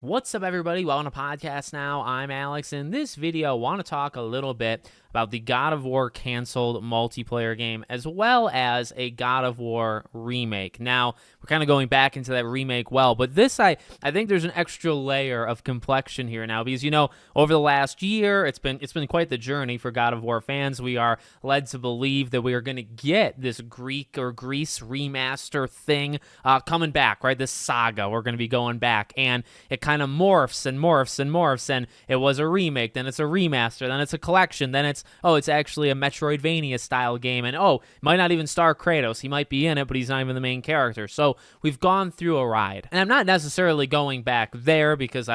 What's up, everybody? Welcome to Podcast Now. I'm Alex. In this video, I want to talk a little bit about the God of War canceled multiplayer game, as well as a God of War remake. Now, we're kind of going back into that remake but this, I think there's an extra layer of complexion here now, because, over the last year, it's been quite the journey for God of War fans. We are led to believe that we are going to get this Greece remaster thing coming back, right? This saga, we're going to be going back, and it kind of morphs and morphs and morphs, and it was a remake, then it's a remaster, then it's a collection, then it's actually a Metroidvania style game, and it might not even star Kratos. He might be in it, but he's not even the main character. So we've gone through a ride, and I'm not necessarily going back there because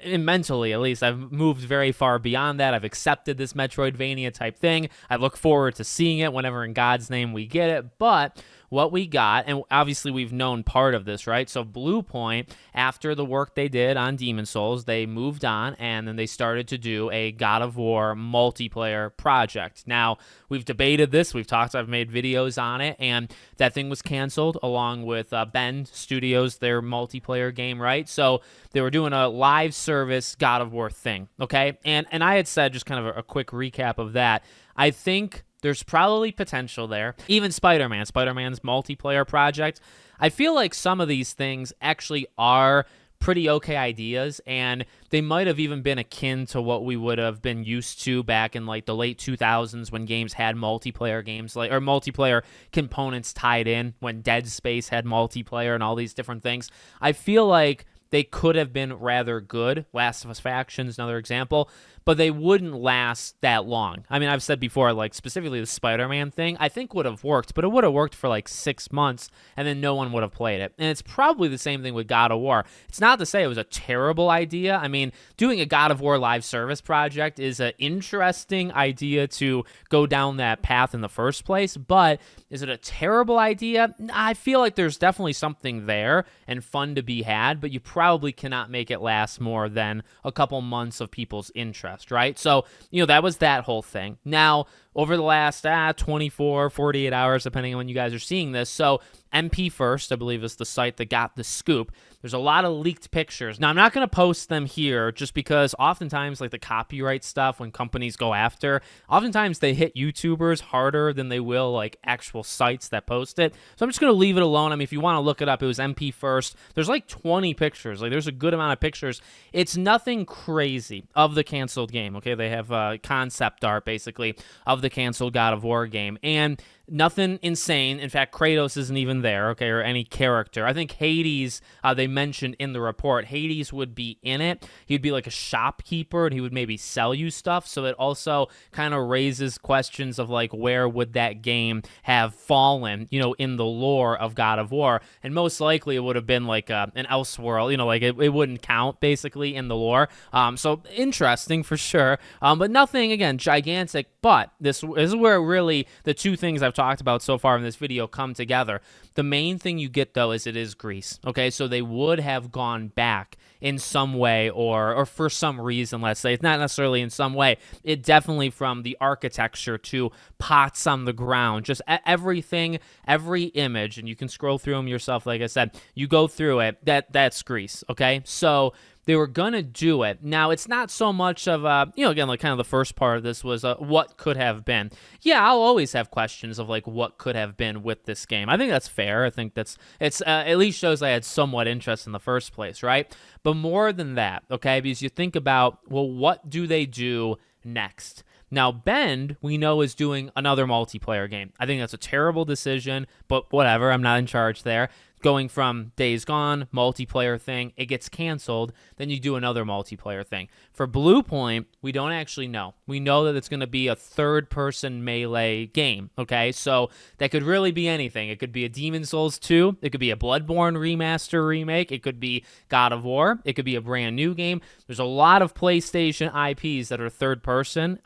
mentally at least, I've moved very far beyond that. I've accepted this Metroidvania type thing. I look forward to seeing it whenever in God's name we get it, but what we got, and obviously we've known part of this, right? So Blue Point, after the work they did on Demon's Souls, they moved on, and then they started to do a God of War multiplayer project. Now, we've debated this, I've made videos on it, and that thing was canceled along with Bend Studios, their multiplayer game, right? So they were doing a live service God of War thing, okay? And I had said, just kind of a quick recap of that, I think there's probably potential there. Even Spider-Man's multiplayer project, I feel like some of these things actually are pretty okay ideas, and they might have even been akin to what we would have been used to back in like the late 2000s when games had multiplayer games, or multiplayer components tied in, when Dead Space had multiplayer and all these different things. I feel like they could have been rather good. Last of Us Factions, another example, but they wouldn't last that long. I mean, I've said before, like specifically the Spider-Man thing, I think would have worked, but it would have worked for like 6 months, and then no one would have played it. And it's probably the same thing with God of War. It's not to say it was a terrible idea. I mean, doing a God of War live service project is an interesting idea to go down that path in the first place, but is it a terrible idea? I feel like there's definitely something there and fun to be had, but you probably cannot make it last more than a couple months of people's interest, right? So, that was that whole thing. Now, over the last 24, 48 hours, depending on when you guys are seeing this. So MP First, I believe, is the site that got the scoop. There's a lot of leaked pictures. Now, I'm not going to post them here just because oftentimes, like the copyright stuff, when companies go after, oftentimes they hit YouTubers harder than they will like actual sites that post it. So I'm just going to leave it alone. I mean, if you want to look it up, it was MP First. There's like 20 pictures. Like, there's a good amount of pictures. It's nothing crazy of the canceled game, okay? They have concept art, basically, of the canceled God of War game, and nothing insane. In fact, Kratos isn't even there, okay, or any character. I think Hades, they mentioned in the report, Hades would be in it. He'd be like a shopkeeper, and he would maybe sell you stuff, so it also kind of raises questions of, like, where would that game have fallen, in the lore of God of War, and most likely it would have been like an Elseworld, like it wouldn't count, basically, in the lore. So interesting for sure, but nothing, again, gigantic, but this is where really the two things I've talked about so far in this video come together. The main thing you get, though, is it is Greece, okay? So they would have gone back in some way, or for some reason, let's say. It's not necessarily in some way. It definitely, from the architecture to pots on the ground, just everything, every image, and you can scroll through them yourself, like I said. You go through it, that's Greece, okay? So they were going to do it. Now, it's not so much of, again, like kind of the first part of this was what could have been. Yeah, I'll always have questions of like what could have been with this game. I think that's fair. I think it's at least shows I had somewhat interest in the first place, right? But more than that, okay, because you think about, well, what do they do next? Now, Bend, we know, is doing another multiplayer game. I think that's a terrible decision, but whatever, I'm not in charge there. Going from Days Gone, multiplayer thing, it gets canceled, then you do another multiplayer thing. For Blue Point, we don't actually know. We know that it's going to be a third-person melee game, okay? So that could really be anything. It could be a Demon's Souls 2. It could be a Bloodborne remaster remake. It could be God of War. It could be a brand new game. There's a lot of PlayStation IPs that are third-person,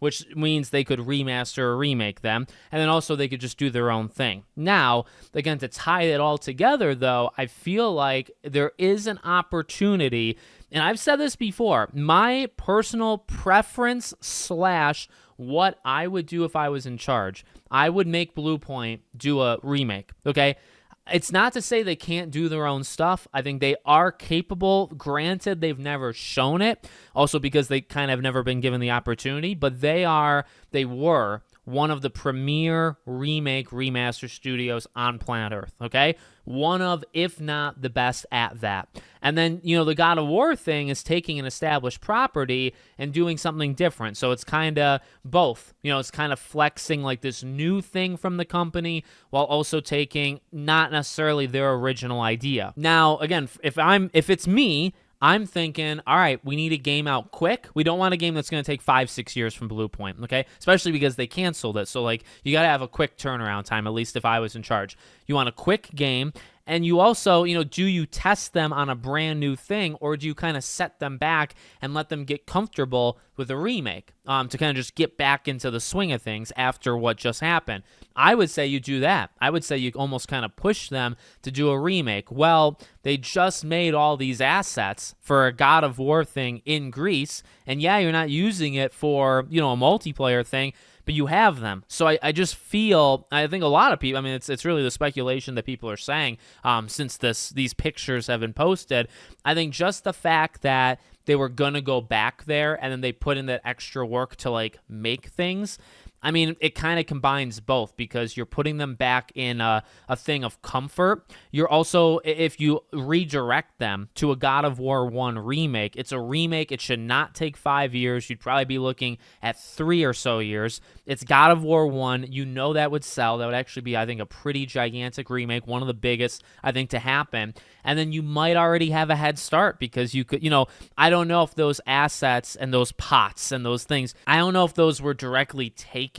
which means they could remaster or remake them, and then also they could just do their own thing. Now, again, to tie it all together, though, I feel like there is an opportunity, and I've said this before, my personal preference / what I would do if I was in charge, I would make Blue Point do a remake, okay? It's not to say they can't do their own stuff. I think they are capable. Granted, they've never shown it, also because they kind of never been given the opportunity, but they were one of the premier remake remaster studios on planet Earth, okay? One of, if not the best at that. And then, the God of War thing is taking an established property and doing something different. So it's kind of both. It's kind of flexing like this new thing from the company while also taking not necessarily their original idea. Now, again, if it's me, I'm thinking, all right, we need a game out quick. We don't want a game that's going to take 5-6 years from Blue Point, okay? Especially because they canceled it. So, you got to have a quick turnaround time, at least if I was in charge. You want a quick game. And you also, do you test them on a brand new thing, or do you kind of set them back and let them get comfortable with a remake to kind of just get back into the swing of things after what just happened? I would say you do that. I would say you almost kind of push them to do a remake. Well, they just made all these assets for a God of War thing in Greece, and yeah, you're not using it for, a multiplayer thing, but you have them. So I just feel, I think a lot of people, I mean, it's really the speculation that people are saying since these pictures have been posted. I think just the fact that they were going to go back there and then they put in that extra work to make things, I mean, it kind of combines both because you're putting them back in a thing of comfort. You're also, if you redirect them to a God of War 1 remake, it's a remake. It should not take 5 years. You'd probably be looking at 3 or so years. It's God of War 1. That would sell. That would actually be, I think, a pretty gigantic remake, one of the biggest, I think, to happen. And then you might already have a head start because you could, I don't know if those assets and those pots and those things, I don't know if those were directly taken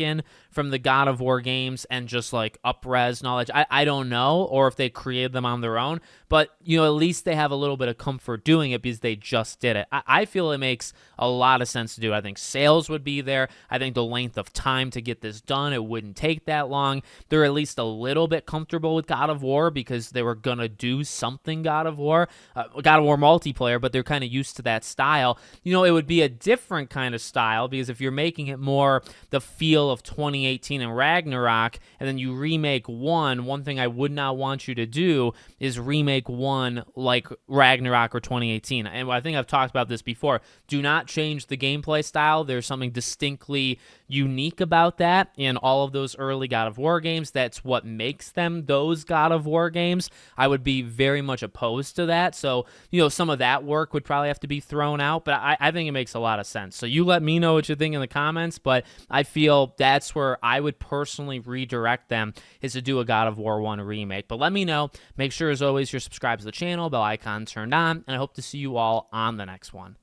from the God of War games and just up-res knowledge. I don't know, or if they created them on their own, but at least they have a little bit of comfort doing it because they just did it. I feel it makes a lot of sense to do. I think sales would be there. I think the length of time to get this done, it wouldn't take that long. They're at least a little bit comfortable with God of War because they were gonna do something God of War multiplayer, but they're kind of used to that style. It would be a different kind of style because if you're making it more the feel of 2018 and Ragnarok, and then you remake one thing I would not want you to do is remake one like Ragnarok or 2018. And I think I've talked about this before. Do not change the gameplay style. There's something distinctly unique about that in all of those early God of War games. That's what makes them those God of War games. I would be very much opposed to that. So, some of that work would probably have to be thrown out, but I think it makes a lot of sense. So you let me know what you think in the comments, but I feel that's where I would personally redirect them, is to do a God of War 1 remake. But let me know. Make sure, as always, you're subscribed to the channel, bell icon turned on, and I hope to see you all on the next one.